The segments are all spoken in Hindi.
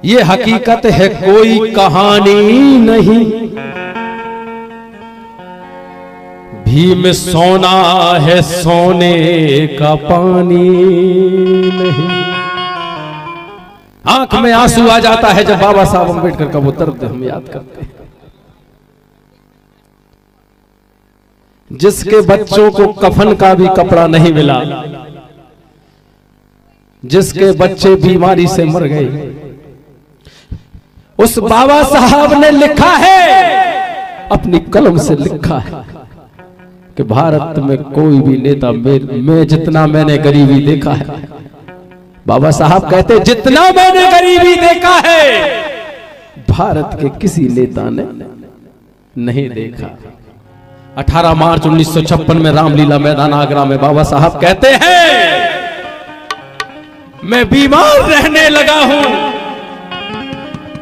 ये हकीकत है कोई कहानी नहीं, भीम सोना है सोने का पानी नहीं। आंख में आंसू आ जाता है जब बाबा साहब अम्बेडकर का वो दर्द हम याद करते हैं। जिसके बच्चों को कफन का भी कपड़ा नहीं मिला, जिसके बच्चे बीमारी से मर गए, उस बाबा साहब ने लिखा है, अपनी कलम से लिखा है कि भारत में कोई भी नेता मैं जितना मैंने गरीबी देखा है, बाबा साहब कहते जितना मैंने गरीबी देखा है भारत के किसी नेता ने नहीं देखा। 18 मार्च 1956 में रामलीला मैदान आगरा में बाबा साहब कहते हैं, मैं बीमार रहने लगा हूं,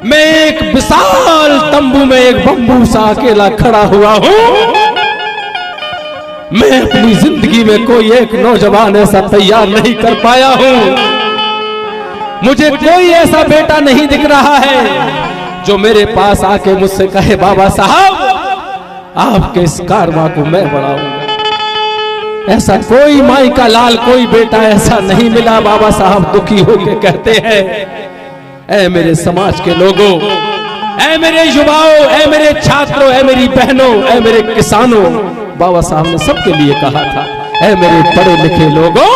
मैं एक विशाल तंबू में एक बम्बू सा अकेला खड़ा हुआ हूं, मैं अपनी जिंदगी में कोई एक नौजवान ऐसा तैयार नहीं कर पाया हूं, मुझे कोई ऐसा बेटा नहीं दिख रहा है जो मेरे पास आके मुझसे कहे बाबा साहब आपके इस कारवां को मैं बढ़ाऊंगा। ऐसा कोई माई का लाल, कोई बेटा ऐसा नहीं मिला। बाबा साहब दुखी होकर कहते हैं, ऐ मेरे समाज के लोगों, ऐ मेरे युवाओं, ऐ मेरे छात्रों, ऐ मेरी बहनों, ऐ मेरे किसानों, बाबा साहब ने सबके लिए कहा था, ऐ मेरे पढ़े लिखे लोगों,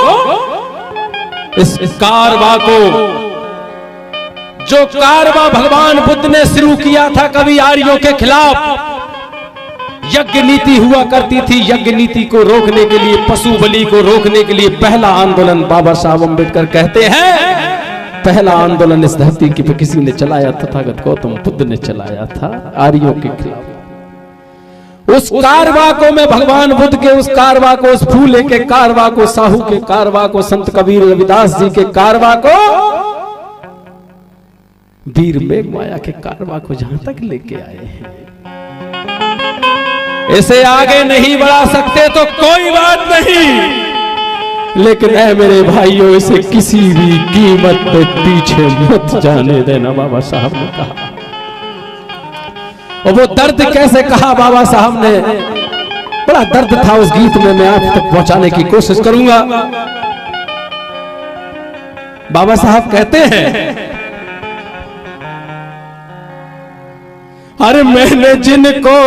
इस कारवां को, जो कारवां भगवान बुद्ध ने शुरू किया था कवि आर्यों के खिलाफ, यज्ञ नीति हुआ करती थी, यज्ञ नीति को रोकने के लिए, पशु बलि को रोकने के लिए पहला आंदोलन बाबा साहब अम्बेडकर कहते हैं, पहला आंदोलन इस धरती की पे किसी ने चलाया, तथागत गौतम बुद्ध ने चलाया था आर्यों के खिलाफ। उस कारवां को, मैं भगवान बुद्ध के उस कारवां को, उस फूले के कारवां को, साहू के कारवां को, संत कबीर रविदास जी के कारवां को, वीर मेघमाया के कारवां को जहां तक लेके आए हैं, इसे आगे नहीं बढ़ा सकते तो कोई बात नहीं, लेकिन ऐ मेरे भाइयों इसे किसी भी कीमत पे पीछे मत जाने देना, बाबा साहब ने कहा। और वो दर्द कैसे कहा बाबा साहब ने, बड़ा दर्द था उस गीत में, मैं आप तक पहुंचाने की कोशिश करूंगा। बाबा साहब कहते हैं, अरे मैंने जिनको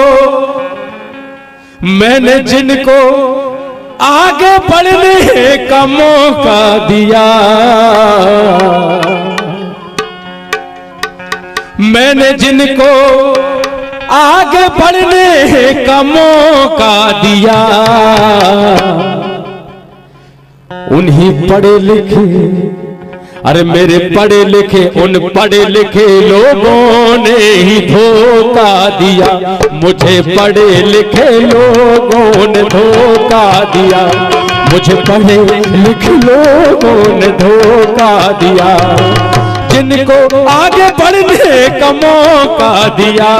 आगे बढ़ने का मौका दिया, मैंने जिनको आगे बढ़ने का मौका दिया, उन्हीं पढ़े लिखे, अरे मेरे पढ़े लिखे, उन पढ़े लिखे लोगों ने ही धोखा दिया, मुझे पढ़े लिखे लोगों ने धोखा दिया, मुझे पढ़े लिखे लोगों ने धोखा दिया, जिनको आगे बढ़ने का मौका दिया,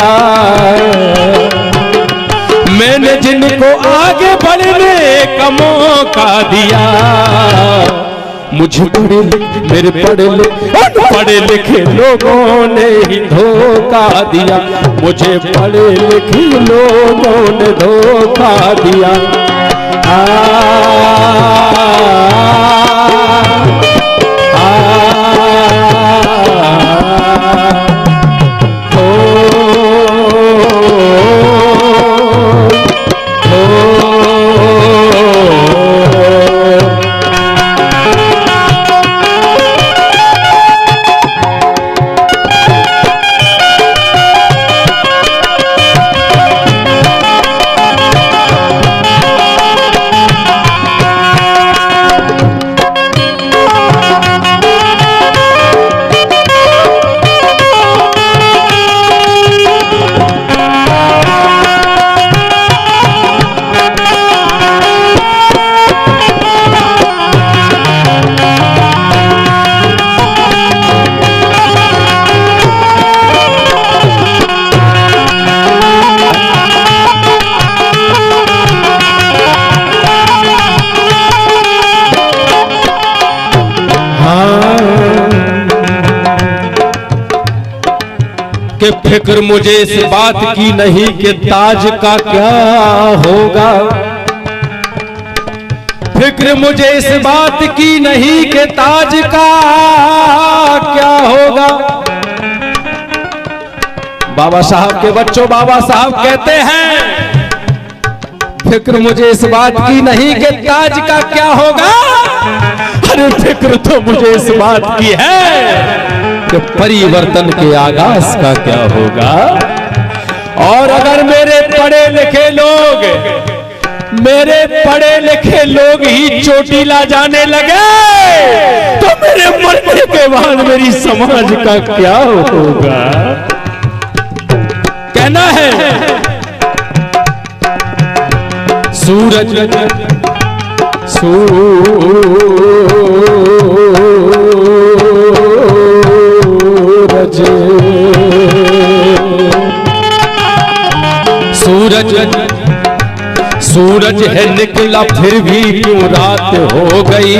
मैंने जिनको आगे बढ़ने का मौका दिया, मुझे मेरे पढ़े लिखे लोगों ने ही धोखा दिया, मुझे पढ़े लिखे लोगों ने धोखा दिया। फिक्र मुझे इस बात की नहीं कि ताज का क्या होगा, फिक्र मुझे इस बात की नहीं कि ताज का क्या होगा। बाबा साहब के बच्चों, बाबा साहब कहते हैं फिक्र मुझे इस बात की नहीं कि ताज का क्या होगा, अरे फिक्र तो मुझे इस बात की है कि परिवर्तन के आगाज का क्या होगा। और अगर मेरे पढ़े लिखे लोग ही चोटीला जाने लगे तो मेरे मरने के बाद मेरी समाज का क्या होगा। कहना है सूरज सूरज है निकला फिर भी क्यों रात हो गई,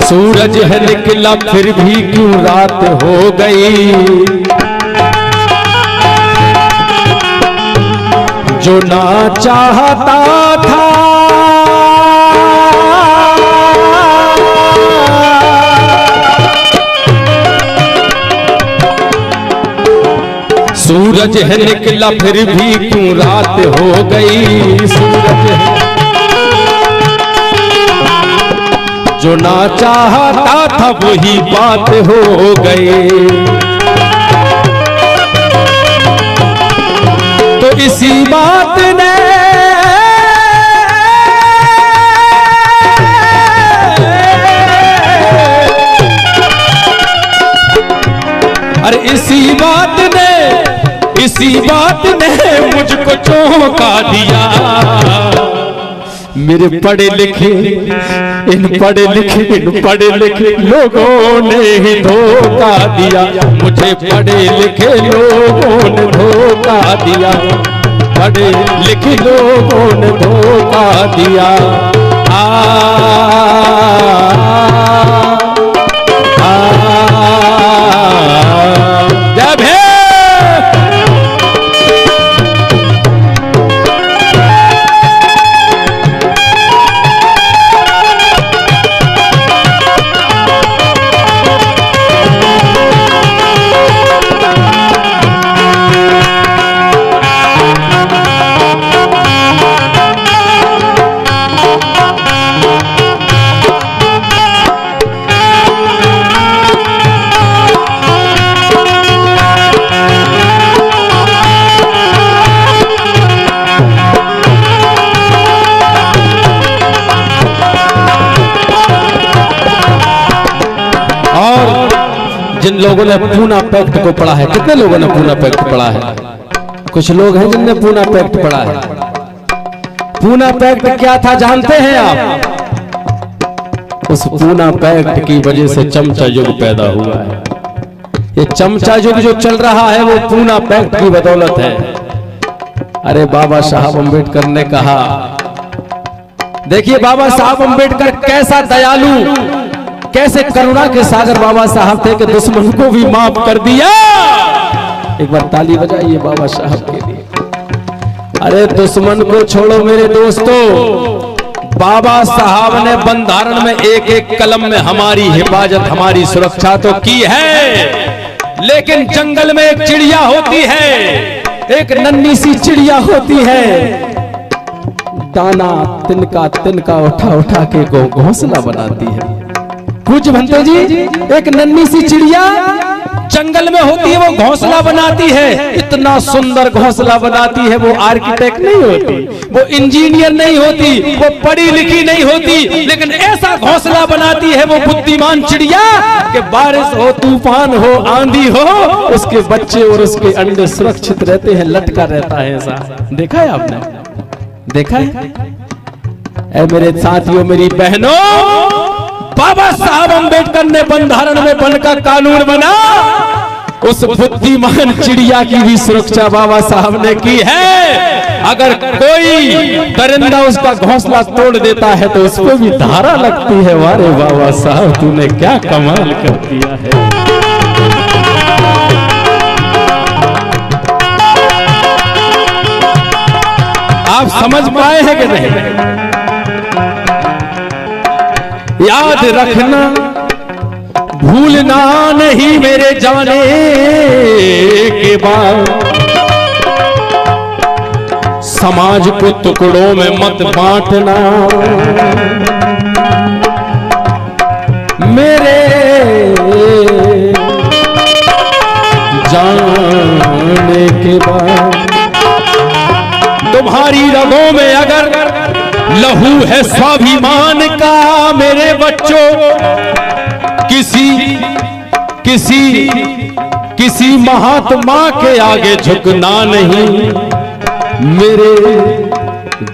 सूरज है निकला फिर भी क्यों रात हो गई। जो ना चाहता था सूरज है निकला फिर भी क्यों रात हो गई, सूरज है जो ना चाहता था वही बात हो गई। तो इसी बात ने अरे इसी बात ने मुझको चौंका दिया। मेरे पढ़े लिखे इन पढ़े लिखे लोगों ने ही धोखा दिया, मुझे पढ़े लिखे लोगों ने धोखा दिया, पढ़े लिखे लोगों ने धोखा दिया। जब है जिन लोगों ने पूना पैक्ट को पढ़ा है, कितने लोगों ने पूना पैक्ट पढ़ा है? कुछ लोग हैं जिनने पूना पैक्ट पढ़ा है। पूना पैक्ट क्या था जानते हैं आप? उस पूना पैक्ट की वजह से चमचा युग पैदा हुआ है। ये चमचा युग जो चल रहा है वो पूना पैक्ट की बदौलत है। अरे बाबा साहब अम्बेडकर ने कहा, देखिए बाबा साहब अम्बेडकर कैसा दयालु, कैसे करुणा के सागर बाबा साहब थे कि दुश्मन को भी माफ कर दिया। एक बार ताली बजाइए बाबा साहब के लिए। अरे दुश्मन को छोड़ो मेरे दोस्तों, बाबा साहब ने बंधारण में एक एक कलम में हमारी हिफाजत, हमारी सुरक्षा तो की है, लेकिन जंगल में एक चिड़िया होती है, एक नन्ही सी चिड़िया होती है, दाना तिनका तिनका उठा उठा के घोंसला बनाती है। कुछ भंते जी, एक नन्ही सी चिड़िया जंगल में होती है, वो घोंसला बनाती है, इतना सुंदर घोंसला बनाती है। वो आर्किटेक्ट नहीं होती, वो इंजीनियर नहीं होती, वो पढ़ी लिखी नहीं होती, लेकिन ऐसा घोंसला बनाती है वो बुद्धिमान चिड़िया कि बारिश हो, तूफान हो, आंधी हो, उसके बच्चे और उसके अंडे सुरक्षित रहते हैं, लटका रहता है। ऐसा देखा है आपने? देखा है? ऐ मेरे साथियों, मेरी बहनों, बाबा साहब अम्बेडकर ने बंधारण में बनकर कानून बना, उस बुद्धिमान चिड़िया की भी सुरक्षा बाबा साहब ने की है। अगर कोई परिंदा उसका घोंसला तोड़ देता है तो उस पर भी धारा लगती है। वारे बाबा साहब तूने क्या कमाल कर दिया है। आप समझ पाए हैं कि नहीं? याद रखना भूलना नहीं मेरे जाने के बाद, समाज को टुकड़ों में मत बांटना मेरे जाने के बाद। तुम्हारी रगों में अगर लहू है स्वाभिमान का मेरे बच्चों, किसी महात्मा के आगे झुकना नहीं मेरे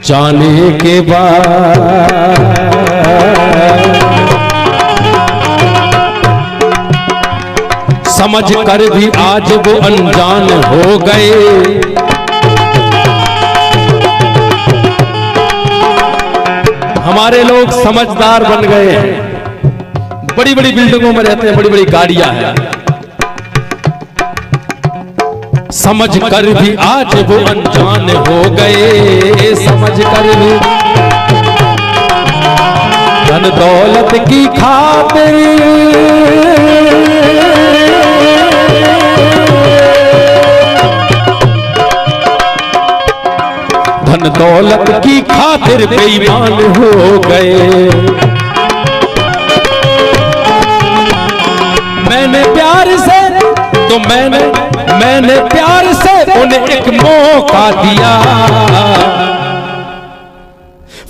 जाने के बाद। समझ कर भी आज वो अनजान हो गए, हमारे लोग समझदार बन गए हैं, बड़ी बड़ी बिल्डिंगों में रहते हैं, बड़ी बड़ी गाड़ियां हैं। समझ कर भी आज वो अनजान हो गए, समझ कर भी धन दौलत की खातिर धन दौलत की खातिर बेईमान हो गए। मैंने प्यार से तो मैंने प्यार से उन्हें एक मौका दिया,